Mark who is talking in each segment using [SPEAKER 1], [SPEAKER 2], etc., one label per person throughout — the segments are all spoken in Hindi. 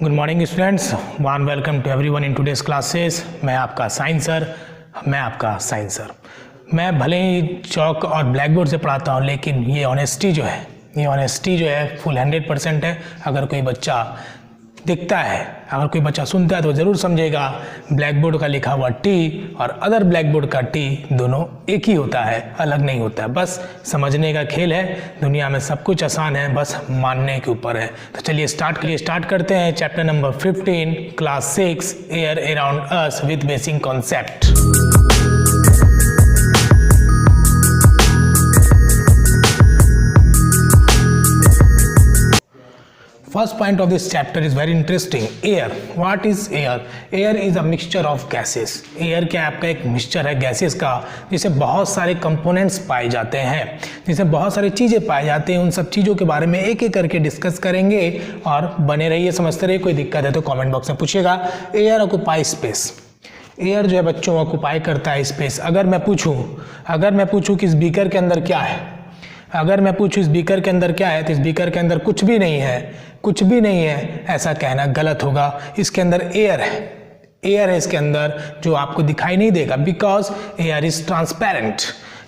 [SPEAKER 1] Good morning students, warm welcome to everyone in today's classes. मैं आपका साइंस सर। मैं भले ही चौक और ब्लैक बोर्ड से पढ़ाता हूँ, लेकिन ये ऑनेस्टी जो है फुल 100% है। अगर कोई बच्चा दिखता है, अगर कोई बच्चा सुनता है तो ज़रूर समझेगा ब्लैक बोर्ड का लिखा हुआ टी और अदर ब्लैक बोर्ड का टी दोनों एक ही होता है, अलग नहीं होता है। बस समझने का खेल है। दुनिया में सब कुछ आसान है, बस मानने के ऊपर है। तो चलिए स्टार्ट करते हैं chapter number 15 class 6 air around us with basic concept. First point of this chapter is very interesting. Air. What is air? Air is a mixture of gases. Air क्या आपका एक मिक्सचर है गैसेस का, जिसे बहुत सारे कंपोनेंट्स पाए जाते हैं, जिसे बहुत सारी चीज़ें पाई जाती हैं। उन सब चीज़ों के बारे में एक एक करके डिस्कस करेंगे और बने रहिए, समझते रहिए। कोई दिक्कत है तो कमेंट बॉक्स में पूछिएगा। Air occupy space. एयर जो है बच्चों ऑक्यूपाई करता है स्पेस। अगर मैं पूछूं कि इस बीकर के अंदर क्या है, तो इस बीकर के अंदर कुछ भी नहीं है, ऐसा कहना गलत होगा। इसके अंदर एयर है इसके अंदर, जो आपको दिखाई नहीं देगा, बिकॉज एयर इज ट्रांसपेरेंट।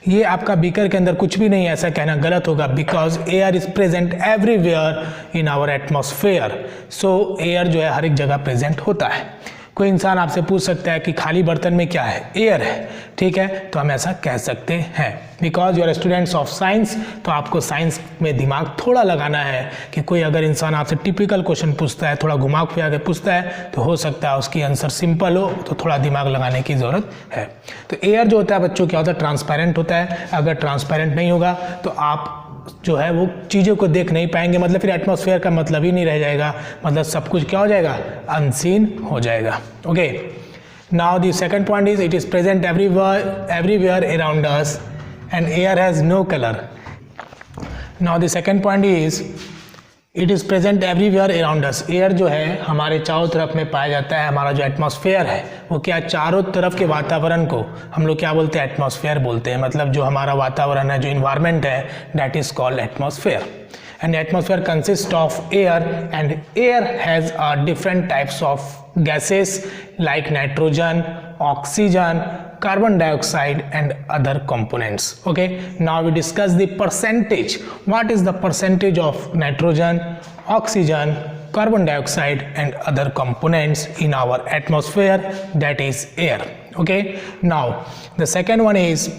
[SPEAKER 1] ये आपका बीकर के अंदर कुछ भी नहीं है, ऐसा कहना गलत होगा, because air is present everywhere in our atmosphere. So air जो है हर एक जगह प्रेजेंट होता है। कोई इंसान आपसे पूछ सकता है कि खाली बर्तन में क्या है, एयर है, ठीक है, तो हम ऐसा कह सकते हैं। Because you are students of science, तो आपको साइंस में दिमाग थोड़ा लगाना है कि कोई अगर इंसान आपसे टिपिकल क्वेश्चन पूछता है, थोड़ा घुमा फिरा के पूछता है, तो हो सकता है उसकी आंसर सिंपल हो, तो थोड़ा दिमाग लगाने की ज़रूरत है। तो एयर जो होता है बच्चों क्या होता है, ट्रांसपेरेंट होता है। अगर ट्रांसपेरेंट नहीं होगा तो आप जो है वो चीज़ों को देख नहीं पाएंगे, मतलब फिर एटमॉस्फेयर का मतलब ही नहीं रह जाएगा, मतलब सब कुछ क्या हो जाएगा, अनसीन हो जाएगा। Okay, now the second point is it is present everywhere around us and air has no colour. Now the second point is it is present everywhere around us. Air जो है हमारे चारों तरफ में पाया जाता है। हमारा जो एटमॉस्फेयर है वो क्या, चारों तरफ के वातावरण को हम लोग क्या बोलते हैं, एटमॉस्फेयर बोलते हैं। मतलब जो हमारा वातावरण है, जो इन्वायरमेंट है, that is called atmosphere. And atmosphere consists of air, and air has different types of gases like nitrogen, oxygen, carbon dioxide and other components. Okay, now we discuss the percentage. What is the percentage of nitrogen, oxygen, carbon dioxide and other components in our atmosphere, that is air. Okay, now the second one is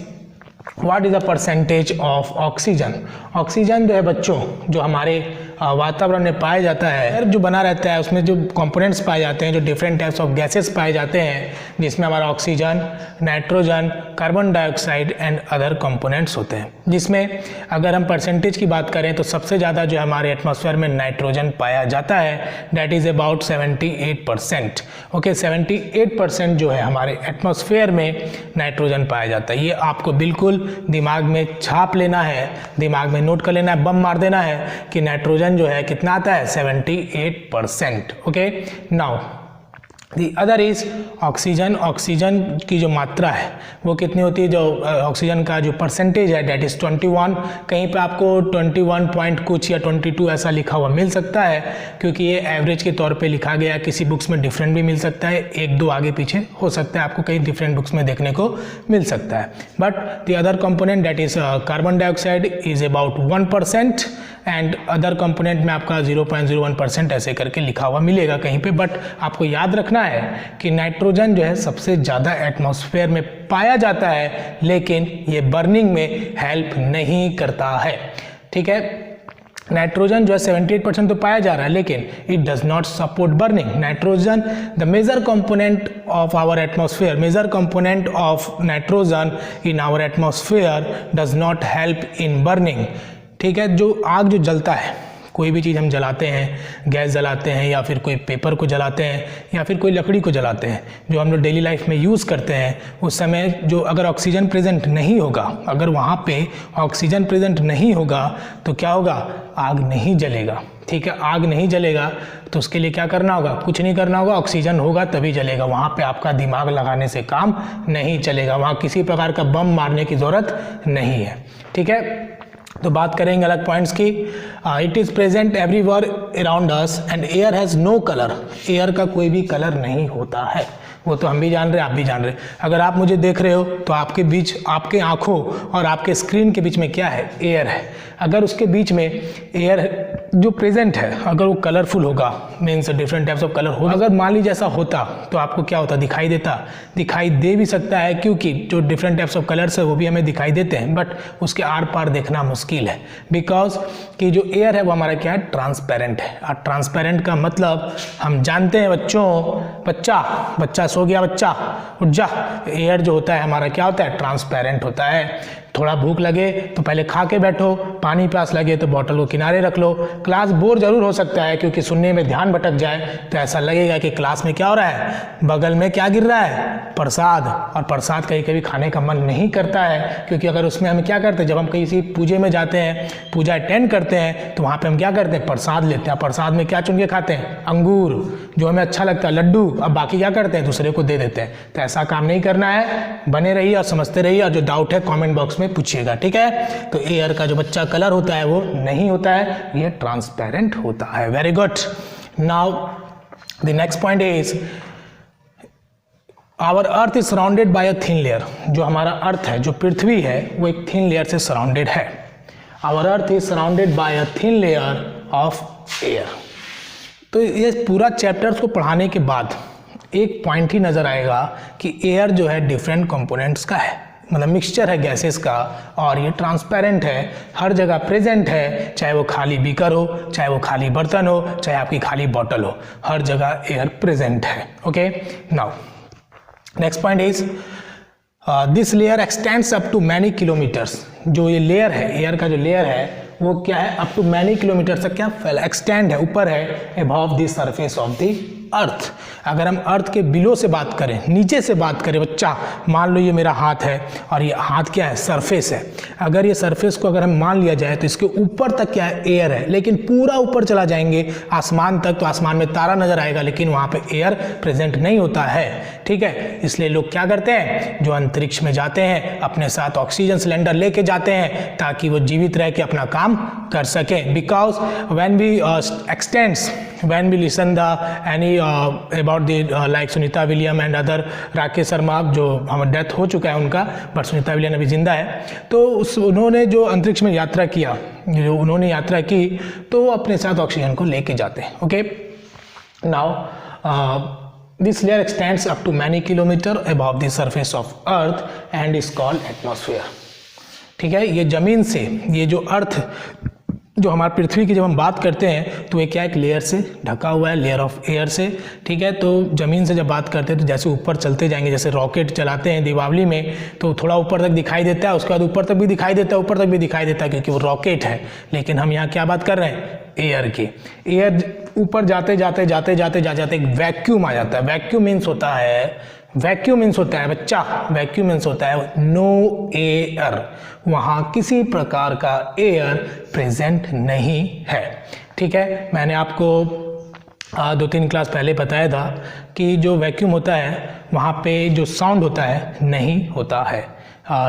[SPEAKER 1] what is the percentage of oxygen. Oxygen जो है बच्चों, जो हमारे वातावरण में पाया जाता है, एयर जो बना रहता है उसमें जो कंपोनेंट्स पाए जाते हैं, जो डिफरेंट टाइप्स ऑफ गैसेस पाए जाते हैं, जिसमें हमारा oxygen, nitrogen, carbon dioxide and other components होते हैं। जिसमें अगर हम परसेंटेज की बात करें तो सबसे ज़्यादा जो हमारे एटमॉस्फेयर में नाइट्रोजन पाया जाता है, दैट इज़ अबाउट 78%। ओके, 78% जो है हमारे एटमॉस्फेयर में नाइट्रोजन पाया जाता है। ये आपको बिल्कुल दिमाग में छाप लेना है, दिमाग में नोट कर लेना है, बम मार देना है कि नाइट्रोजन जो है कितना आता है, 78%। Okay, now the other is oxygen. Oxygen की जो मात्रा है वो कितनी होती है, जो ऑक्सीजन का जो परसेंटेज है, डेट इज़ 21। कहीं पे आपको 21 पॉइंट कुछ या 22 ऐसा लिखा हुआ मिल सकता है, क्योंकि ये एवरेज के तौर पे लिखा गया। किसी बुक्स में डिफरेंट भी मिल सकता है, एक दो आगे पीछे हो सकता है, आपको कई डिफरेंट बुक्स में देखने को मिल सकता है। But the other component that is carbon dioxide is about 1% and other component में आपका 0.01% ऐसे करके लिखा हुआ मिलेगा कहीं पे। बट आपको याद रखना है कि नाइट्रोजन जो है सबसे ज़्यादा एटमॉस्फेयर में पाया जाता है, लेकिन ये बर्निंग में हेल्प नहीं करता है, ठीक है। नाइट्रोजन जो है 78% तो पाया जा रहा है, लेकिन it does not support burning. Nitrogen the major component of our atmosphere, major component of nitrogen in our atmosphere does not help in burning, ठीक है। जो आग जो जलता है, कोई भी चीज़ हम जलाते हैं, गैस जलाते हैं या फिर कोई पेपर को जलाते हैं या फिर कोई लकड़ी को जलाते हैं, जो हम लोग डेली लाइफ में यूज़ करते हैं, उस समय जो अगर ऑक्सीजन प्रेजेंट नहीं होगा, अगर वहाँ पे ऑक्सीजन प्रेजेंट नहीं होगा तो क्या होगा, आग नहीं जलेगा, ठीक है। आग नहीं जलेगा तो उसके लिए क्या करना होगा, कुछ नहीं करना होगा, ऑक्सीजन होगा तभी जलेगा। वहाँ पे आपका दिमाग लगाने से काम नहीं चलेगा, वहाँ किसी प्रकार का बम मारने की ज़रूरत नहीं है, ठीक है। तो बात करेंगे अलग पॉइंट्स की। It is present everywhere around us and air has no colour. Air का कोई भी कलर नहीं होता है, वो तो हम भी जान रहे हैं, आप भी जान रहे हैं। अगर आप मुझे देख रहे हो तो आपके बीच, आपके आंखों और आपके स्क्रीन के बीच में क्या है? एयर है। अगर उसके बीच में एयर जो प्रेजेंट है अगर वो कलरफुल होगा, means different types of colour हो, अगर मान लीजिए ऐसा होता तो आपको क्या होता? दिखाई देता। दिखाई दे भी सकता है क्योंकि जो डिफरेंट टाइप्स ऑफ कलर्स है वो भी हमें दिखाई देते हैं, बट उसके आर पार देखना मुश्किल है, बिकॉज कि जो एयर है वो हमारा क्या है? ट्रांसपेरेंट है। और ट्रांसपेरेंट का मतलब हम जानते हैं बच्चों, बच्चा सो गया, बच्चा उठ जा। एयर जो होता है हमारा क्या होता है? ट्रांसपेरेंट होता है। थोड़ा भूख लगे तो पहले खा के बैठो, पानी प्यास लगे तो बॉटल को किनारे रख लो। क्लास बोर जरूर हो सकता है क्योंकि सुनने में ध्यान भटक जाए तो ऐसा लगेगा कि क्लास में क्या हो रहा है, बगल में क्या गिर रहा है? प्रसाद। और प्रसाद कहीं कभी खाने का मन नहीं करता है, क्योंकि अगर उसमें हम क्या करते हैं, जब हम किसी पूजे में जाते हैं, पूजा अटेंड करते हैं, तो वहाँ पर हम क्या करते हैं? प्रसाद लेते हैं। प्रसाद में क्या चुन के खाते हैं? अंगूर, जो हमें अच्छा लगता है, लड्डू। अब बाकी क्या करते हैं? दूसरे को दे देते हैं। तो ऐसा काम नहीं करना है, बने रहिए और समझते रहिए, और जो डाउट है कमेंट बॉक्स में पूछिएगा, ठीक है। तो एयर का जो बच्चा कलर होता है वो नहीं होता है, ये ट्रांसपेरेंट होता है। Very good. Now the next point is our earth is surrounded by a thin layer. जो हमारा अर्थ है, जो पृथ्वी है, वो एक थिन लेयर से सराउंडेड है। Our earth is surrounded by a thin layer of air. तो ये पूरा चैप्टर्स को पढ़ाने के बाद एक पॉइंट ही नजर आएगा कि एयर जो है डिफरेंट कंपोनेंट्स का है, मतलब मिक्सचर है गैसेस का, और ये ट्रांसपेरेंट है, हर जगह प्रेजेंट है, चाहे वो खाली बीकर हो, चाहे वो खाली बर्तन हो, चाहे आपकी खाली बॉटल हो, हर जगह एयर प्रेजेंट है। Okay, now next point is this layer extends up to many kilometres. जो ये लेयर है, एयर का जो लेयर है वो क्या है? अप टू मैनी किलोमीटर तक क्या फैला, एक्सटेंड है, ऊपर है, above the surface of the earth. अगर हम अर्थ के बिलो से बात करें, नीचे से बात करें, बच्चा मान लो ये मेरा हाथ है और ये हाथ क्या है? सरफेस है। अगर ये सरफेस को अगर हम मान लिया जाए तो इसके ऊपर तक क्या है? एयर है। लेकिन पूरा ऊपर चला जाएंगे आसमान तक तो आसमान में तारा नजर आएगा, लेकिन वहाँ पे एयर प्रेजेंट नहीं होता है, ठीक है। इसलिए लोग क्या करते हैं, जो अंतरिक्ष में जाते हैं अपने साथ ऑक्सीजन सिलेंडर लेके जाते हैं ताकि वो जीवित रह के अपना काम कर सकें। Because when we extends, when we listen the any about the like Sunita William and other, Rakesh Sharma जो हमारा डेथ हो चुका है उनका, बट सुनीता विलियम अभी जिंदा है, तो उन्होंने जो अंतरिक्ष में यात्रा किया, जो उन्होंने यात्रा की, तो वो अपने साथ ऑक्सीजन को लेके जाते हैं। Okay, now this layer extends up to many kilometre above the surface of earth and is called atmosphere. ठीक है, ये जमीन से, ये जो अर्थ, जो हमारी पृथ्वी की जब हम बात करते हैं तो ये क्या, एक लेयर से ढका हुआ है, लेयर ऑफ एयर से, ठीक है। तो ज़मीन से जब बात करते हैं तो जैसे ऊपर चलते जाएंगे, जैसे रॉकेट चलाते हैं दीपावली में, तो थोड़ा ऊपर तक दिखाई देता है, उसके बाद ऊपर तक भी दिखाई देता है, ऊपर तक भी दिखाई देता है, क्योंकि वो रॉकेट है। लेकिन हम यहाँ क्या बात कर रहे हैं, एयर की। एयर ऊपर जाते जाते जाते जाते जाते जाते एक वैक्यूम आ जाता है। वैक्यूम मीन्स होता है, वैक्यूम मीन्स होता है बच्चा, वैक्यूम मीन्स होता है नो एयर, वहाँ किसी प्रकार का एयर प्रेजेंट नहीं है। ठीक है, मैंने आपको 2-3 क्लास पहले बताया था कि जो वैक्यूम होता है वहाँ पे जो साउंड होता है नहीं होता है।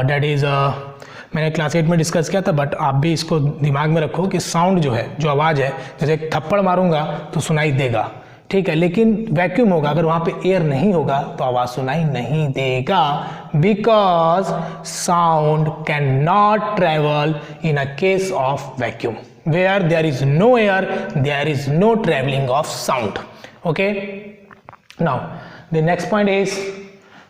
[SPEAKER 1] डैट इज़ मैंने क्लास 8 में डिस्कस किया था, बट आप भी इसको दिमाग में रखो कि साउंड जो है, जो आवाज़ है, जैसे एक थप्पड़ मारूंगा तो सुनाई देगा, ठीक है, लेकिन वैक्यूम होगा, अगर वहाँ पे एयर नहीं होगा तो आवाज़ सुनाई नहीं देगा, because sound can not travel in a case of vacuum. Where there is no air there is no travelling of sound. Okay, now the next point is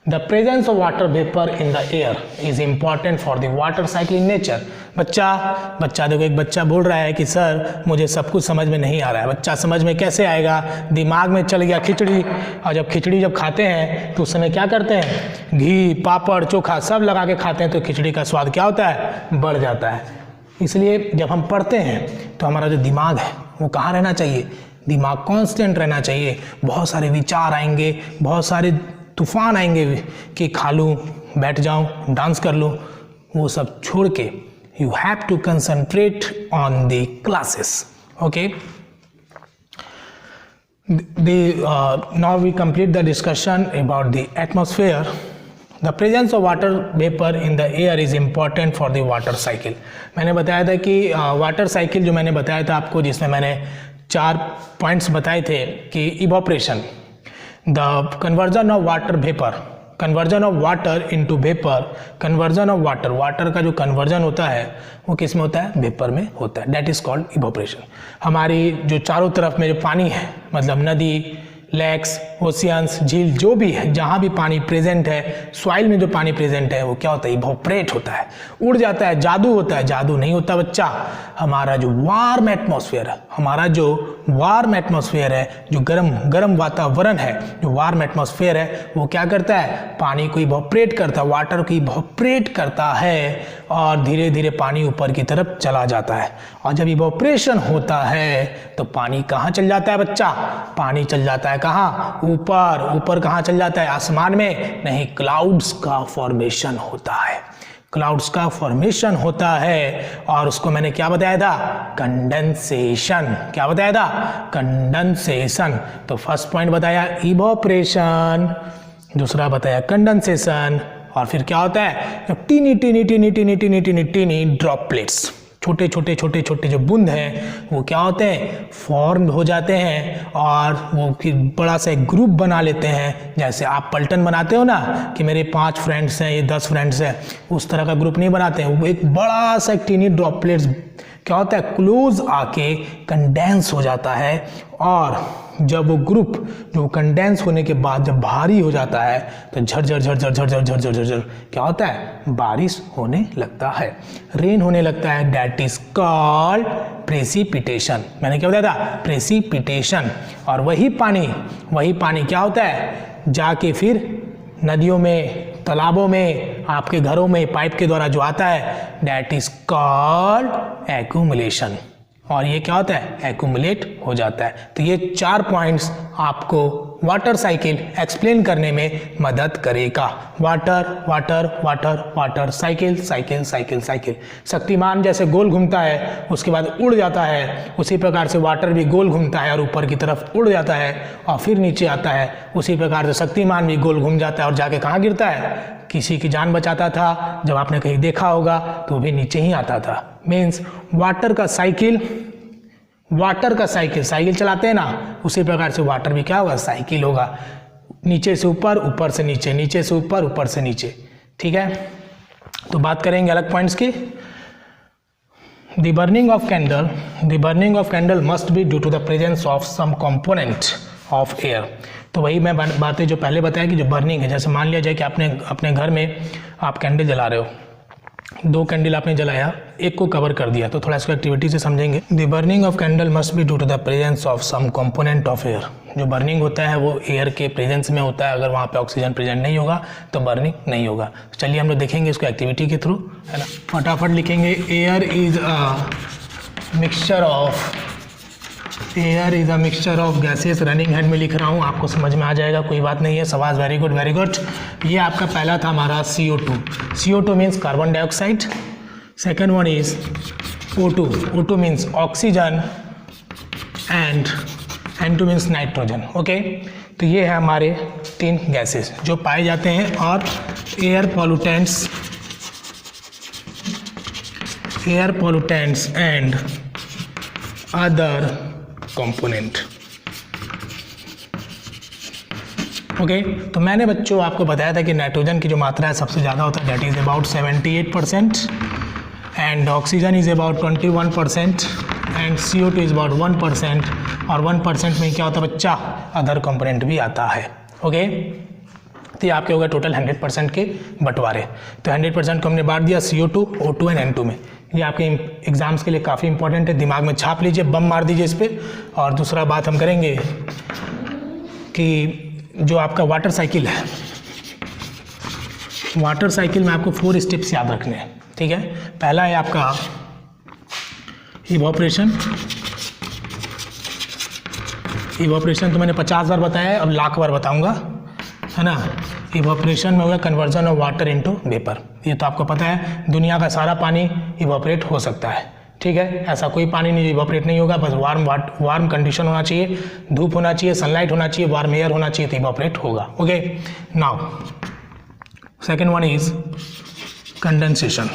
[SPEAKER 1] the presence of water vapor in the air is important for the water cycle in nature। बच्चा देखो, एक बच्चा बोल रहा है कि सर मुझे सब कुछ समझ में नहीं आ रहा है। बच्चा समझ में कैसे आएगा, दिमाग में चल गया खिचड़ी, और जब खिचड़ी जब खाते हैं तो उस समय क्या करते हैं, घी पापड़ चोखा सब लगा के खाते हैं, तो खिचड़ी का स्वाद क्या होता है, बढ़ जाता है। इसलिए जब हम पढ़ते हैं तो हमारा जो दिमाग है वो कहाँ रहना चाहिए, दिमाग कॉन्स्टेंट रहना चाहिए। बहुत सारे विचार आएंगे, बहुत सारे तूफान आएंगे कि खा लूँ, बैठ जाऊँ, डांस कर लूँ, वो सब छोड़ के you have to concentrate on the classes. Okay, now we complete the discussion about the atmosphere. The presence of water vapour in the air is important for the water cycle. मैंने बताया था कि वाटर साइकिल जो मैंने बताया था आपको, जिसमें मैंने 4 पॉइंट्स बताए थे कि evaporation, the conversion of water vapour, conversion of water into vapour, conversion of water, water का जो कन्वर्जन होता है वो किस में होता है, वेपर में होता है, दैट इज कॉल्ड इवोपरेशन। हमारी जो चारों तरफ में जो पानी है, मतलब नदी, लेक्स, ओशियंस, झील, जो भी है, जहाँ भी पानी प्रेजेंट है, सॉइल में जो पानी प्रेजेंट है वो क्या होता है, इवोपरेट होता है, उड़ जाता है। जादू होता है, जादू नहीं होता बच्चा। हमारा जो वार्म एटमॉस्फेयर है, हमारा जो वार्म एटमॉस्फेयर है, जो गर्म वातावरण है, जो वार्म एटमॉस्फेयर है, वो क्या करता है, पानी को इवोपरेट करता है, वाटर को इवोपरेट करता है और धीरे धीरे पानी ऊपर की तरफ चला जाता है। और जब इवोपरेशन होता है तो पानी कहाँ चल जाता है बच्चा, पानी चल जाता है कहाँ, ऊपर। ऊपर कहाँ चल जाता है, आसमान में नहीं, क्लाउड्स का फॉर्मेशन होता है, क्लाउड्स का फॉर्मेशन होता है। और उसको मैंने क्या बताया था, कंडेंसेशन। क्या बताया था, कंडेंसेशन। तो फर्स्ट पॉइंट बताया इवोपरेशन, दूसरा बताया कंडेंसेशन, और फिर क्या होता है, जब tiny tiny tiny tiny tiny tiny tiny droplets, छोटे छोटे छोटे छोटे जो बूंद हैं वो क्या होते हैं, फॉर्म हो जाते हैं और वो फिर बड़ा सा एक ग्रुप बना लेते हैं। जैसे आप पलटन बनाते हो ना कि मेरे 5 फ्रेंड्स हैं, ये 10 फ्रेंड्स हैं, उस तरह का ग्रुप नहीं बनाते हैं। वो एक बड़ा सा टीनी ड्रॉपलेट्स क्या होता है, क्लोज आके कंडेंस हो जाता है। और जब वो ग्रुप जो कंडेंस होने के बाद जब भारी हो जाता है तो झरझर झरझर झरझर झरझर झरझर क्या होता है, बारिश होने लगता है, रेन होने लगता है, दैट इज कॉल्ड प्रेसिपिटेशन। मैंने क्या बताया था, प्रेसिपिटेशन। और वही पानी क्या होता है, जाके फिर नदियों में, तालाबों में, आपके घरों में पाइप के द्वारा जो आता है, दैट इज कॉल्ड एक्यूमुलेशन। और ये क्या होता है, एक्यूमुलेट हो जाता है। तो ये 4 पॉइंट्स आपको वाटर साइकिल एक्सप्लेन करने में मदद करेगा। Water water water water, cycle cycle cycle cycle. Shaktimaan जैसे गोल घूमता है उसके बाद उड़ जाता है, उसी प्रकार से वाटर भी गोल घूमता है और ऊपर की तरफ उड़ जाता है और फिर नीचे आता है। उसी प्रकार से शक्तिमान भी गोल घूम जाता है और जाके कहाँ गिरता है, किसी की जान बचाता था। जब आपने कहीं देखा होगा तो वो भी नीचे ही आता था। मीन्स वाटर का साइकिल साइकिल चलाते हैं ना, उसी प्रकार से वाटर भी क्या होगा, साइकिल होगा, नीचे से ऊपर, ऊपर से नीचे, नीचे से ऊपर, ऊपर से नीचे। ठीक है, तो बात करेंगे अलग पॉइंट्स की। The burning of candle must be due to the presence of some component of air. तो वही मैं बातें जो पहले बताया कि जो बर्निंग है, जैसे मान लिया जाए कि आपने अपने घर में आप कैंडल जला रहे हो, 2 कैंडल आपने जलाया, एक को कवर कर दिया, तो थोड़ा इसको एक्टिविटी से समझेंगे। The burning of candle must be due to the presence of some component of air. जो बर्निंग होता है वो एयर के प्रेजेंस में होता है, अगर वहाँ पे ऑक्सीजन प्रेजेंट नहीं होगा तो बर्निंग नहीं होगा। चलिए हम लोग देखेंगे इसको एक्टिविटी के थ्रू, है ना। फटाफट लिखेंगे, air is a mixture of gases. Running head में लिख रहा हूँ, आपको समझ में आ जाएगा, कोई बात नहीं है। सवाज, वेरी गुड वेरी गुड। ये आपका पहला था हमारा CO2। CO2 means carbon dioxide. Second one is O2। O2 means oxygen and N2 means nitrogen. Okay, तो ये है हमारे 3 गैसेस जो पाए जाते हैं। और air pollutants and other component. Okay, तो मैंने बच्चों आपको बताया था कि नाइट्रोजन की जो मात्रा है सबसे ज़्यादा होता है, that is about 78%, and oxygen is about 21%, and CO2 is about 1%। और 1% में क्या होता है बच्चा, अदर कंपोनेंट भी आता है। ओके, तो ये आपके हो गए टोटल 100% के बंटवारे। तो 100% को हमने बांट दिया CO2, O2 एंड N2 में। ये आपके एग्जाम्स के लिए काफ़ी इंपॉर्टेंट है, दिमाग में छाप लीजिए, बम मार दीजिए इस पर। और दूसरा बात हम करेंगे कि जो आपका वाटर साइकिल है, वाटर साइकिल में आपको 4 स्टेप्स याद रखने हैं। ठीक है, पहला है आपका इवोपरेशन तो मैंने 50 बार बताया है, अब 1,00,000 बार बताऊंगा, है ना। इवोपरेशन में होगा conversion of water into vapour. ये तो आपको पता है, दुनिया का सारा पानी इवोपरेट हो सकता है। ठीक है, ऐसा कोई पानी नहीं इवोपरेट नहीं होगा, बस वार्म कंडीशन होना चाहिए, धूप होना चाहिए, सनलाइट होना चाहिए, वार्म एयर होना चाहिए, तो इवोपरेट होगा। Okay, now second one is condensation.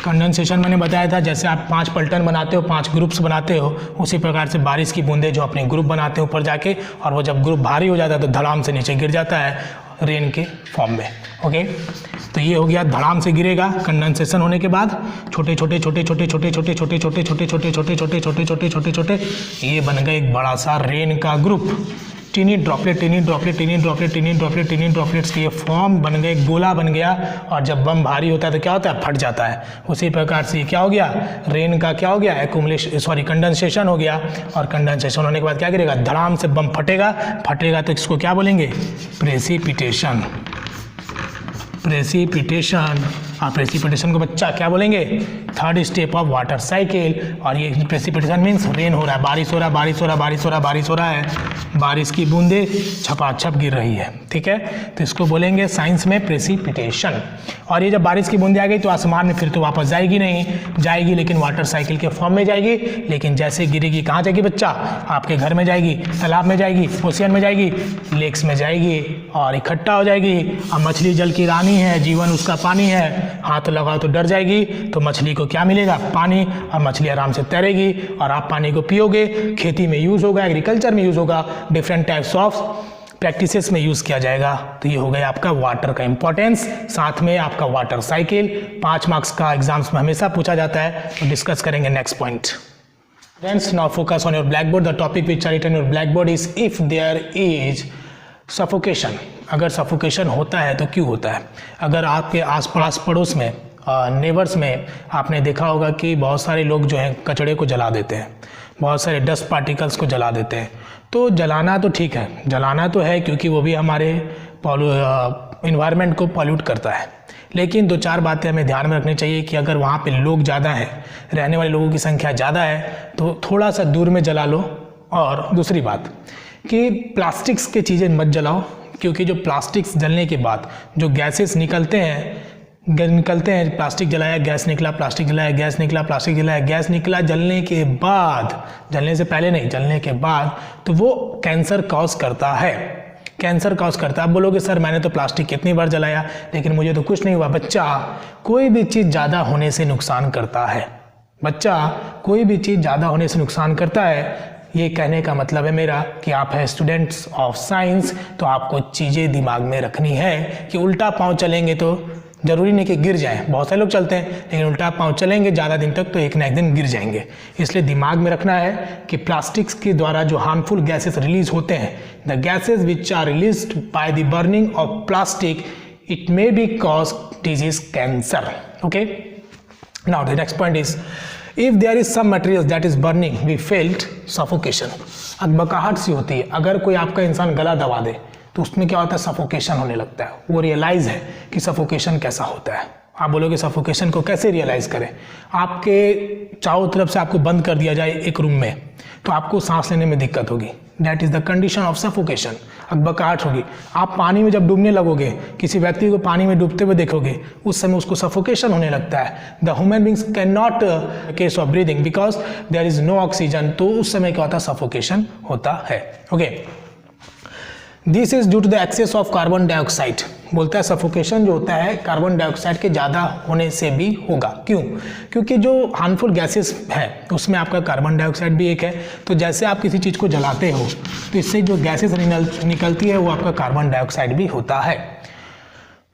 [SPEAKER 1] Condensation मैंने बताया था, जैसे आप 5 पलटन बनाते हो, 5 ग्रुप्स बनाते हो, उसी प्रकार से बारिश की बूंदें जो अपने ग्रुप बनाते हैं ऊपर जाके, और वो जब ग्रुप भारी हो जाता है तो धड़ाम से नीचे गिर जाता है रेन के फॉर्म में। ओके, तो ये हो गया, धड़ाम से गिरेगा कंडेंसेशन होने के बाद, छोटे छोटे छोटे छोटे छोटे छोटे छोटे छोटे छोटे छोटे छोटे छोटे छोटे छोटे छोटे छोटे ये बन गए एक बड़ा सा रेन का ग्रुप। Tiny droplet tiny droplet tiny droplet tiny droplet tiny droplets के ये फॉर्म बन गए, गोला बन गया, और जब बम भारी होता है तो क्या होता है, फट जाता है। उसी प्रकार से क्या हो गया, रेन का क्या हो गया, एक्यूमुलेशन कंडेंसेशन हो गया, और कंडेंसेशन होने के बाद क्या गिरेगा, धड़ाम से बम फटेगा, फटेगा तो इसको क्या बोलेंगे, प्रेसिपिटेशन। प्रेसिपिटेशन, और प्रेसिपिटेशन को बच्चा क्या बोलेंगे, third step of water cycle. और ये प्रेसिपिटेशन मीन्स रेन हो रहा है, बारिश हो रहा है, बारिश हो रहा है, बारिश हो रहा है, बारिश हो रहा है, बारिश की बूंदें छपाछप गिर रही है, ठीक है, तो इसको बोलेंगे साइंस में प्रेसिपिटेशन। और ये जब बारिश की बूंदें आ गई तो आसमान में फिर तो वापस जाएगी नहीं, जाएगी लेकिन वाटर साइकिल के फॉर्म में जाएगी, लेकिन जैसे गिरेगी कहाँ जाएगी बच्चा, आपके घर में जाएगी, तालाब में जाएगी, ओशियन में जाएगी, लेक्स में जाएगी, और इकट्ठा हो जाएगी। अब मछली जल की रानी है, जीवन उसका पानी है, हाथ लगाओ तो डर जाएगी, तो मछली को क्या मिलेगा, पानी, और मछली आराम से तैरेगी, और आप पानी को पियोगे, खेती में यूज़ होगा, एग्रीकल्चर में यूज़ होगा, डिफरेंट टाइप्स ऑफ प्रैक्टिसेस में यूज़ किया जाएगा। तो ये हो गया आपका वाटर का इंपॉर्टेंस, साथ में आपका वाटर साइकिल। 5 मार्क्स का एग्जाम्स में हमेशा पूछा जाता है, तो डिस्कस करेंगे next point. Friends, now focus on your blackboard. The topic which are written on your blackboard is if there is suffocation. अगर सफोकेशन होता है तो क्यों होता है। अगर आपके आस पास पड़ोस में नेबर्स में आपने देखा होगा कि बहुत सारे लोग जो हैं कचड़े को जला देते हैं, बहुत सारे डस्ट पार्टिकल्स को जला देते हैं, तो जलाना तो ठीक है, जलाना तो है क्योंकि वो भी हमारे इन्वायरमेंट को पॉल्यूट करता है, लेकिन 2-4 बातें हमें ध्यान में रखनी चाहिए कि अगर वहाँ पे लोग ज़्यादा हैं, रहने वाले लोगों की संख्या ज़्यादा है, तो थोड़ा सा दूर में जला लो। और दूसरी बात कि प्लास्टिक्स की चीज़ें मत जलाओ, क्योंकि जो प्लास्टिक्स जलने के बाद जो गैसेस निकलते हैं, प्लास्टिक जलाया गैस निकला, प्लास्टिक जलाया गैस निकला, प्लास्टिक जलाया गैस निकला, जलने के बाद, जलने से पहले नहीं, जलने के बाद, तो वो कैंसर कॉज करता है, कैंसर कॉज करता है। आप बोलोगे सर मैंने तो प्लास्टिक कितनी बार जलाया लेकिन मुझे तो कुछ नहीं हुआ। बच्चा, कोई भी चीज़ ज़्यादा होने से नुकसान करता है, बच्चा कोई भी चीज़ ज़्यादा होने से नुकसान करता है। ये कहने का मतलब है मेरा कि आप है स्टूडेंट्स ऑफ साइंस, तो आपको चीज़ें दिमाग में रखनी है कि उल्टा पाँव चलेंगे तो ज़रूरी नहीं कि गिर जाएं, बहुत सारे लोग चलते हैं लेकिन उल्टा पाँव चलेंगे ज़्यादा दिन तक तो एक ना एक दिन गिर जाएंगे। इसलिए दिमाग में रखना है कि प्लास्टिक्स के द्वारा जो हार्मफुल गैसेस रिलीज होते हैं, the gases which are released by the burning of plastic, it may be cause disease cancer. Okay, now the next point is if there is some material that is burning we felt suffocation. अकबकाहट सी होती है, अगर कोई आपका इंसान गला दबा दे तो उसमें क्या होता है, सफोकेशन होने लगता है। वो रियलाइज़ है कि सफोकेशन कैसा होता है। आप बोलोगे सफोकेशन को कैसे रियलाइज़ करें, आपके चारों तरफ से आपको बंद कर दिया जाए एक रूम में तो आपको सांस लेने में दिक्कत होगी, that is the condition of suffocation, अकबकाहट होगी। आप पानी में जब डूबने लगोगे, किसी व्यक्ति को पानी में डूबते हुए देखोगे, उस समय उसको सफोकेशन होने लगता है। The human beings can not case of breathing because there is no oxygen, तो उस समय क्या होता है, सफोकेशन होता है। Okay, this is due to the excess of carbon dioxide. बोलता है सफोकेशन जो होता है कार्बन डाइऑक्साइड के ज़्यादा होने से भी होगा। क्यों? क्योंकि जो हार्मफुल गैसेस है उसमें आपका कार्बन डाइऑक्साइड भी एक है। तो जैसे आप किसी चीज़ को जलाते हो तो इससे जो गैसेस निकलती है वो आपका कार्बन डाइऑक्साइड भी होता है।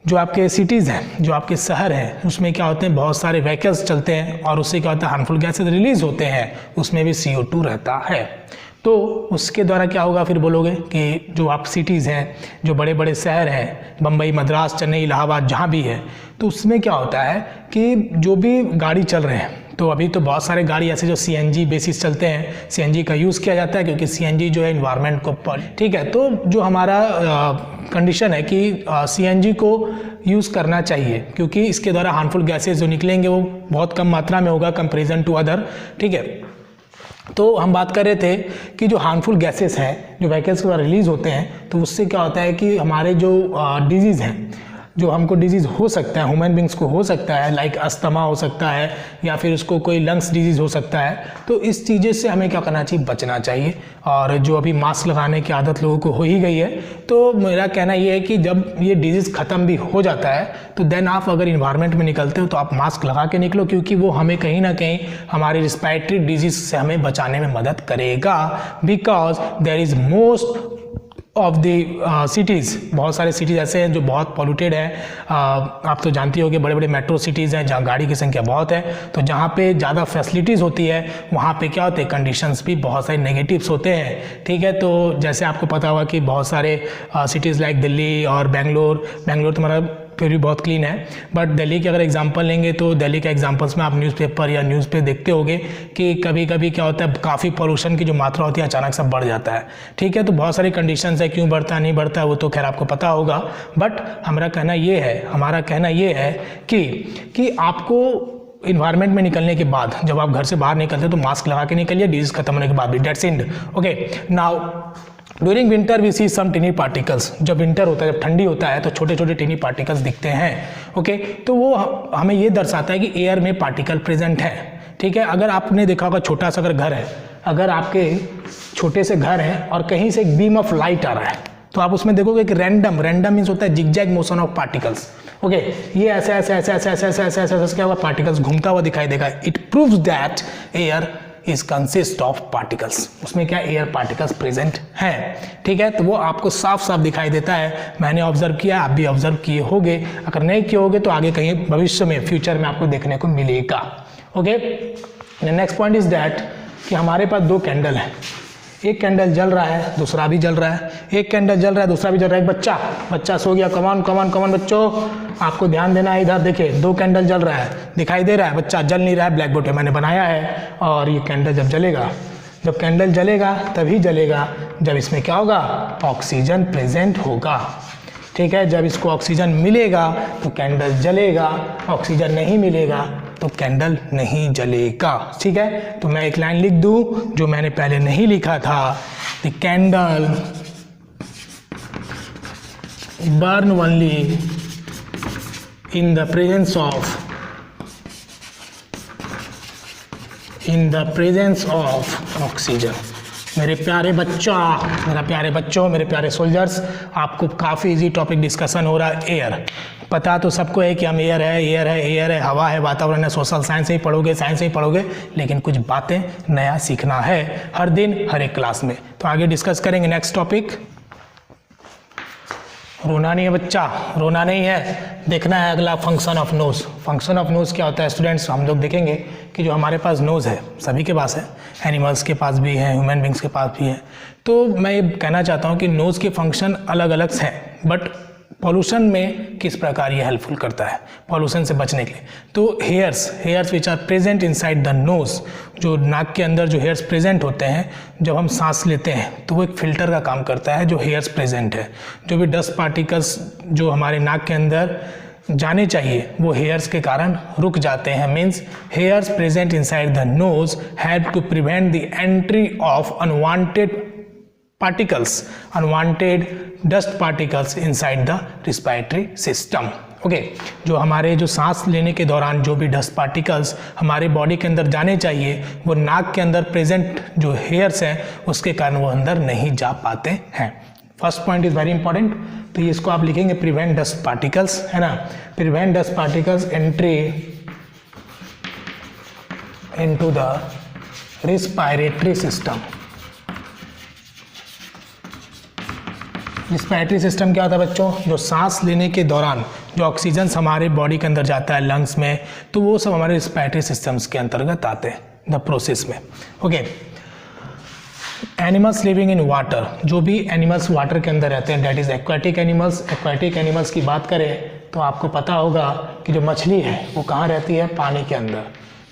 [SPEAKER 1] जो आपके सिटीज़ हैं, जो आपके शहर हैं, उसमें क्या होते हैं, बहुत सारे व्हीकल्स चलते हैं और उससे क्या होता है, हार्मफुल गैसेस रिलीज होते हैं, उसमें भी CO2 रहता है। तो उसके द्वारा क्या होगा, फिर बोलोगे कि जो आप सिटीज़ हैं, जो बड़े बड़े शहर हैं, बम्बई, मद्रास, चेन्नई, इलाहाबाद, जहाँ भी है, तो उसमें क्या होता है कि जो भी गाड़ी चल रहे हैं, तो अभी तो बहुत सारे गाड़ी ऐसे जो CNG बेसिस चलते हैं, CNG का यूज़ किया जाता है क्योंकि CNG जो है इन्वायरमेंट को, ठीक है, तो जो हमारा कंडीशन है कि CNG को यूज़ करना चाहिए क्योंकि इसके द्वारा हार्मफुल गैसेज जो निकलेंगे वो बहुत कम मात्रा में होगा कंपेरिजन टू अदर, ठीक है। तो हम बात कर रहे थे कि जो हार्मफुल गैसेस हैं जो व्हीकल्स के द्वारा रिलीज होते हैं, तो उससे क्या होता है कि हमारे जो डिजीज़ हैं, जो हमको डिजीज़ हो सकता है, ह्यूमन बींग्स को हो सकता है, लाइक अस्थमा हो सकता है या फिर उसको कोई लंग्स डिजीज़ हो सकता है, तो इस चीज़ें से हमें क्या करना चाहिए, बचना चाहिए। और जो अभी मास्क लगाने की आदत लोगों को हो ही गई है, तो मेरा कहना ये है कि जब ये डिजीज़ ख़त्म भी हो जाता है तो देन आप अगर इन्वायरमेंट में निकलते हो तो आप मास्क लगा के निकलो, क्योंकि वो हमें कहीं ना कहीं हमारी रिस्पायरेटरी डिजीज़ से हमें बचाने में मदद करेगा। Because there is most of the cities, बहुत सारे सिटीज़ ऐसे हैं जो बहुत पॉल्यूटेड है। आप तो जानती होगी बड़े बड़े मेट्रो सिटीज़ हैं जहाँ गाड़ी की संख्या बहुत है, तो जहाँ पे ज़्यादा फैसिलिटीज़ होती है वहाँ पे क्या होते हैं, कंडीशंस भी बहुत सारे नेगेटिव्स होते हैं। ठीक है, तो जैसे आपको पता होगा कि बहुत सारे सिटीज़ लाइक दिल्ली और बेंगलोर तुम्हारा फिर भी बहुत क्लीन है, बट दिल्ली की अगर एग्जांपल लेंगे तो दिल्ली के एग्जांपल्स में आप न्यूज़पेपर या न्यूज़ पे देखते होंगे कि कभी कभी क्या होता है, काफ़ी पोल्यूशन की जो मात्रा होती है अचानक से बढ़ जाता है। ठीक है, तो बहुत सारी कंडीशंस है, क्यों बढ़ता नहीं बढ़ता वो तो खैर आपको पता होगा, बट हमारा कहना ये है कि आपको इन्वायरमेंट में निकलने के बाद, जब आप घर से बाहर निकलते हो तो मास्क लगा के निकलिए, डिजीज़ खत्म होने के बाद भी, that's it. Okay, now during winter we see some tiny particles. जब विंटर होता है, जब ठंडी होता है तो छोटे छोटे टिनी पार्टिकल्स दिखते हैं। ओके, तो वो हमें ये दर्शाता है कि एयर में पार्टिकल प्रेजेंट है। ठीक है, अगर आपने देखा होगा छोटा सा अगर घर है, अगर आपके छोटे से घर है और कहीं से एक बीम ऑफ लाइट आ रहा है तो आप उसमें देखोगे कि रैंडम मीन्स होता है zigzag motion of particles. Okay, ये ऐसे ऐसे ऐसे ऐसे ऐसे ऐसे ऐसे ऐसे ऐसे क्या होगा, पार्टिकल्स घूमता हुआ दिखाई देगा। It proves that air is consist of particles, उसमें क्या एयर पार्टिकल्स प्रेजेंट हैं। ठीक है, तो वो आपको साफ साफ दिखाई देता है। मैंने ऑब्जर्व किया, आप भी ऑब्जर्व किए होंगे, अगर नहीं किए होंगे तो आगे कहीं भविष्य में फ्यूचर में आपको देखने को मिलेगा। Okay, next point is that कि हमारे पास दो कैंडल हैं, एक कैंडल जल रहा है, दूसरा भी जल रहा है, एक कैंडल जल रहा है, दूसरा भी जल रहा है। एक बच्चा सो गया, कमान कमान कमान बच्चों आपको ध्यान देना है, इधर देखिए दो कैंडल जल रहा है, दिखाई दे रहा है, बच्चा जल नहीं रहा है, ब्लैक बोर्ड पे मैंने बनाया है। और ये कैंडल जब जलेगा, जब कैंडल जलेगा तभी जलेगा जब इसमें क्या होगा, ऑक्सीजन प्रेजेंट होगा। ठीक है, जब इसको ऑक्सीजन मिलेगा तो कैंडल जलेगा, ऑक्सीजन नहीं मिलेगा तो कैंडल नहीं जलेगा। ठीक है, तो मैं एक लाइन लिख दूं जो मैंने पहले नहीं लिखा था, the candle burn only in the presence of oxygen. मेरे प्यारे बच्चों, मेरे प्यारे सोल्जर्स, आपको काफ़ी इजी टॉपिक डिस्कशन हो रहा है। एयर पता तो सबको है कि हम एयर है, हवा है, वातावरण है, सोशल साइंस से ही पढ़ोगे, लेकिन कुछ बातें नया सीखना है हर दिन हर एक क्लास में। तो आगे डिस्कस करेंगे नेक्स्ट टॉपिक। रोना नहीं है बच्चा, रोना नहीं है, देखना है अगला function of nose. Function of nose क्या होता है स्टूडेंट्स, हम लोग देखेंगे कि जो हमारे पास नोज़ है, सभी के पास है, एनिमल्स के पास भी है, ह्यूमन बींग्स के पास भी है। तो मैं ये कहना चाहता हूँ कि नोज़ के फंक्शन अलग अलग हैं, बट पॉल्यूशन में किस प्रकार ये हेल्पफुल करता है पॉल्यूशन से बचने के लिए। तो hairs which are present inside the nose, जो नाक के अंदर जो हेयर्स प्रेजेंट होते हैं, जब हम सांस लेते हैं तो वो एक फिल्टर का काम करता है। जो हेयर्स प्रेजेंट है, जो भी डस्ट पार्टिकल्स जो हमारे नाक के अंदर जाने चाहिए वो हेयर्स के कारण रुक जाते हैं। Means hairs present inside the nose help to prevent the entry of unwanted dust particles inside the respiratory system. Okay, जो हमारे जो सांस लेने के दौरान जो भी डस्ट पार्टिकल्स हमारे बॉडी के अंदर जाने चाहिए वो नाक के अंदर प्रेजेंट जो हेयर्स हैं उसके कारण वो अंदर नहीं जा पाते हैं। First point is very important, तो इसको आप लिखेंगे प्रिवेंट डस्ट पार्टिकल्स, है ना, prevent dust particles entry into the respiratory system. Respiratory system क्या होता है बच्चों, जो सांस लेने के दौरान जो ऑक्सीजन हमारे बॉडी के अंदर जाता है लंग्स में, तो वो सब हमारे रिस्पायरेटरी सिस्टम्स के अंतर्गत आते हैं द प्रोसेस में। Okay, animals living in water, जो भी एनिमल्स वाटर के अंदर रहते हैं, that is aquatic animals. Aquatic animals की बात करें तो आपको पता होगा कि जो मछली है वो कहाँ रहती है, पानी के अंदर।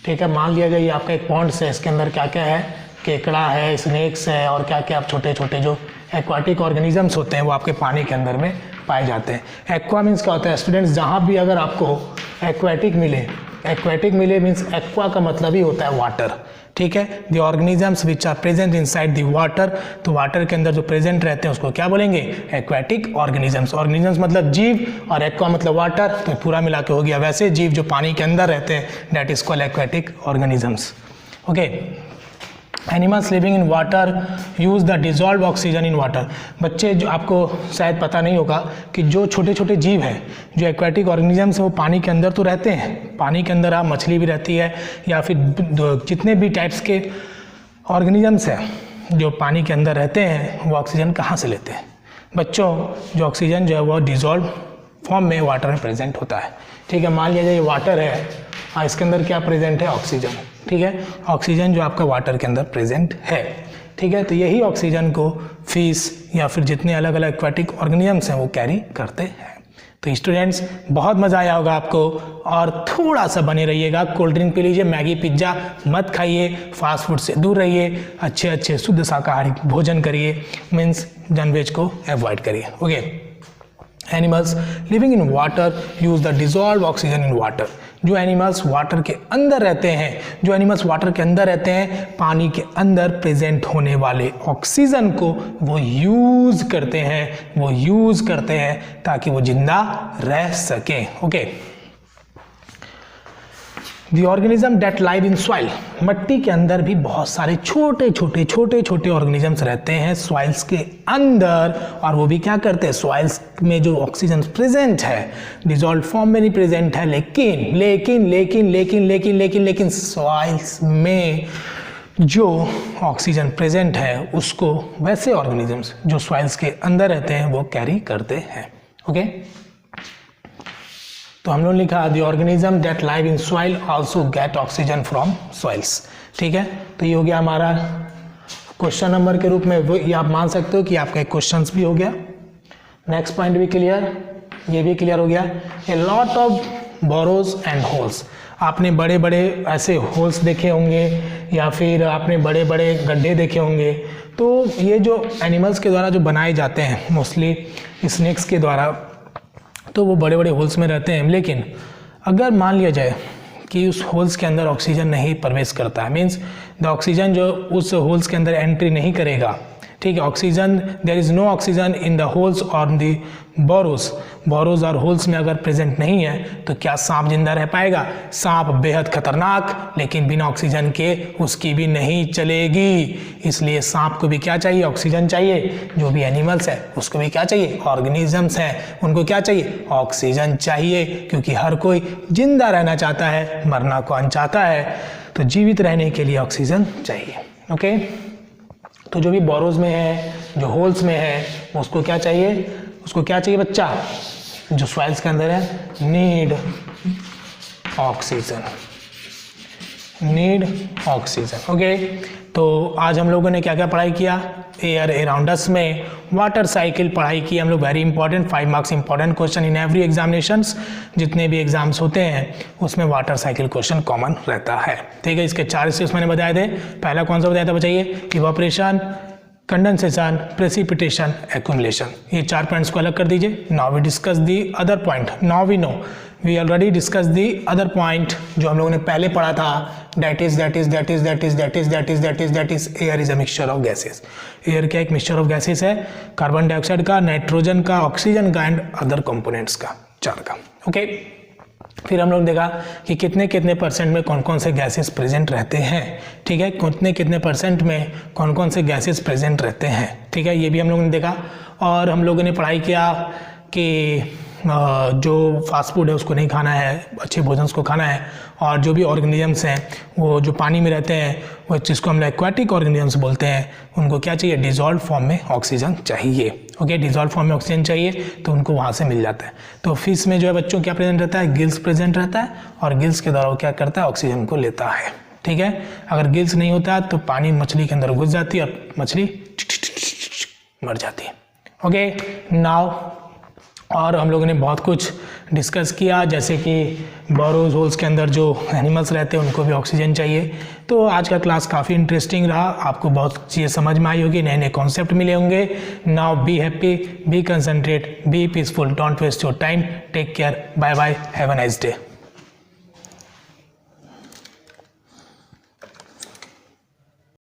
[SPEAKER 1] ठीक है, मान लिया जाए ये आपका एक पॉन्ड है, इसके अंदर क्या क्या है, केकड़ा है, स्नेक्स है और क्या क्या आप छोटे छोटे जो एक्वाटिक ऑर्गेनिजम्स होते हैं वो आपके पानी के अंदर में पाए जाते हैं। एक्वा मीन्स क्या होता है स्टूडेंट्स, जहाँ भी अगर आपको एक्वाटिक मिले एक्वेटिक मिले मीन्स एक्वा का मतलब ही होता है वाटर, ठीक है। The organisms which are present inside the water, तो वाटर के अंदर जो प्रेजेंट रहते हैं उसको क्या बोलेंगे, एक्वेटिक ऑर्गेनिजम्स। ऑर्गेनिजम्स मतलब जीव और एक्वा मतलब वाटर, तो पूरा मिला के हो गया। वैसे जीव जो पानी के अंदर रहते हैं that is called aquatic organisms. Okay, animals living in water use the dissolve oxygen in water. बच्चे, जो आपको शायद पता नहीं होगा कि जो छोटे छोटे जीव हैं, जो एक्वेटिक ऑर्गेनिजम्स हैं, वो पानी के अंदर तो रहते हैं। पानी के अंदर आप मछली भी रहती है या फिर जितने भी टाइप्स के ऑर्गेनिजम्स हैं जो पानी के अंदर रहते हैं, वो ऑक्सीजन कहाँ से लेते हैं बच्चों? जो ऑक्सीजन जो है वो डिजॉल्व फॉर्म में वाटर में प्रेजेंट होता है, ठीक है। मान लीजिए ये वाटर है और इसके अंदर क्या प्रेजेंट है, ऑक्सीजन, ठीक है। ऑक्सीजन जो आपका वाटर के अंदर प्रेजेंट है, ठीक है। तो यही ऑक्सीजन को फिश या फिर जितने अलग अलग एक्वेटिक ऑर्गेनिजम्स हैं वो कैरी करते हैं। तो स्टूडेंट्स, बहुत मज़ा आया होगा आपको, और थोड़ा सा बने रहिएगा। कोल्ड ड्रिंक पी लीजिए, मैगी पिज्ज़ा मत खाइए, फास्ट फूड से दूर रहिए, अच्छे अच्छे शुद्ध शाकाहारी भोजन करिए, मीन्स नॉन वेज को अवॉइड करिए। Okay, animals living in water use the dissolve oxygen in water. जो एनिमल्स वाटर के अंदर रहते हैं, जो एनिमल्स वाटर के अंदर रहते हैं, पानी के अंदर प्रेजेंट होने वाले ऑक्सीजन को वो यूज करते हैं, ताकि वो जिंदा रह सकें। Okay, the organism that live in soil. मट्टी के अंदर भी बहुत सारे छोटे छोटे ऑर्गेनिजम्स रहते हैं सॉइल्स के अंदर, और वो भी क्या करते हैं, सॉइल्स में जो ऑक्सीजन प्रेजेंट है डिजॉल्व फॉर्म में नहीं प्रेजेंट है, लेकिन सॉइल्स में जो ऑक्सीजन प्रेजेंट है उसको वैसे ऑर्गेनिजम्स जो सॉइल्स के अंदर रहते हैं वो कैरी करते हैं। ओके, तो हम लोग लिखा the organism that live in soil also get oxygen from soils, ठीक है। तो ये हो गया हमारा क्वेश्चन नंबर के रूप में, वो ये आप मान सकते हो कि आपका एक क्वेश्चन भी हो गया। नेक्स्ट पॉइंट भी क्लियर, ये भी क्लियर हो गया। A lot of borrows and holes. आपने बड़े बड़े ऐसे होल्स देखे होंगे या फिर आपने बड़े बड़े गड्ढे देखे होंगे। तो ये जो एनिमल्स के द्वारा जो बनाए जाते हैं, मोस्टली स्नेक्स के द्वारा, तो वो बड़े बड़े होल्स में रहते हैं। लेकिन अगर मान लिया जाए कि उस होल्स के अंदर ऑक्सीजन नहीं प्रवेश करता है, मीन्स द ऑक्सीजन जो उस होल्स के अंदर एंट्री नहीं करेगा, ठीक है। Oxygen, there is no oxygen in the holes और द बोरोज और होल्स में अगर प्रेजेंट नहीं है तो क्या सांप जिंदा रह पाएगा? सांप बेहद खतरनाक, लेकिन बिना ऑक्सीजन के उसकी भी नहीं चलेगी। इसलिए सांप को भी क्या चाहिए? ऑक्सीजन चाहिए। जो भी एनिमल्स है उसको भी क्या चाहिए? ऑर्गेनिजम्स हैं उनको क्या चाहिए? ऑक्सीजन चाहिए, क्योंकि हर कोई जिंदा रहना चाहता है, मरना कौन चाहता है? तो जीवित रहने के लिए ऑक्सीजन चाहिए। ओके, तो जो भी बोरोज में है, जो होल्स में है, उसको क्या चाहिए? उसको क्या चाहिए बच्चा? जो सॉइल्स के अंदर है, need oxygen, need oxygen. Okay, तो आज हम लोगों ने क्या क्या पढ़ाई किया? एयर अराउंड अस में वाटर साइकिल पढ़ाई की हम लोग। Very important, 5 marks important question in every examinations. जितने भी एग्जाम्स होते हैं उसमें वाटर साइकिल क्वेश्चन कॉमन रहता है, ठीक है। इसके 4 स्टेप्स मैंने बताए थे। पहला कौन सा बताया था बताइए? Evaporation, condensation, precipitation, accumulation. ये 4 पॉइंट्स को अलग कर दीजिए। Now we discuss the other point. Now we know, we already discuss the other point जो हम लोगों ने पहले पढ़ा था। That is air is a mixture of gases. Air क्या एक मिक्सचर ऑफ गैसेस है? कार्बन डाइऑक्साइड का, नाइट्रोजन का, ऑक्सीजन का एंड अदर कंपोनेंट्स का, 4 का। ओके, फिर हम लोग देखा कि कितने कितने परसेंट में कौन कौन से गैसेस प्रेजेंट रहते हैं, ठीक है। कितने कितने परसेंट में कौन कौन से गैसेस प्रेजेंट रहते हैं, ठीक है। ये भी हम लोगों ने देखा। और हम लोगों ने पढ़ाई किया कि जो फास्ट फूड है उसको नहीं खाना है, अच्छे भोजन को खाना है। और जो भी ऑर्गेनिजम्स हैं वो जो पानी में रहते हैं, वो जिसको हम एक्वाटिक ऑर्गेनिजम्स बोलते हैं, उनको क्या चाहिए? डिजॉल्व फॉर्म में ऑक्सीजन चाहिए। ओके, डिजॉल्व फॉर्म में ऑक्सीजन चाहिए तो उनको वहाँ से मिल जाता है। तो फिश में जो है बच्चों क्या प्रेजेंट रहता है? गिल्स प्रेजेंट रहता है, और गिल्स के द्वारा वो क्या करता है? ऑक्सीजन को लेता है, ठीक है। अगर गिल्स नहीं होता तो पानी मछली के अंदर घुस जाती है और मछली मर जाती है। ओके, नाउ और हम लोगों ने बहुत कुछ डिस्कस किया, जैसे कि बोरोज होल्स के अंदर जो एनिमल्स रहते हैं उनको भी ऑक्सीजन चाहिए। तो आज का क्लास काफ़ी इंटरेस्टिंग रहा, आपको बहुत चीज़ें समझ में आई होगी, नए नए कॉन्सेप्ट मिले होंगे। Now be happy, be concentrate, be peaceful, don't waste your time, take care, bye bye, have a nice day.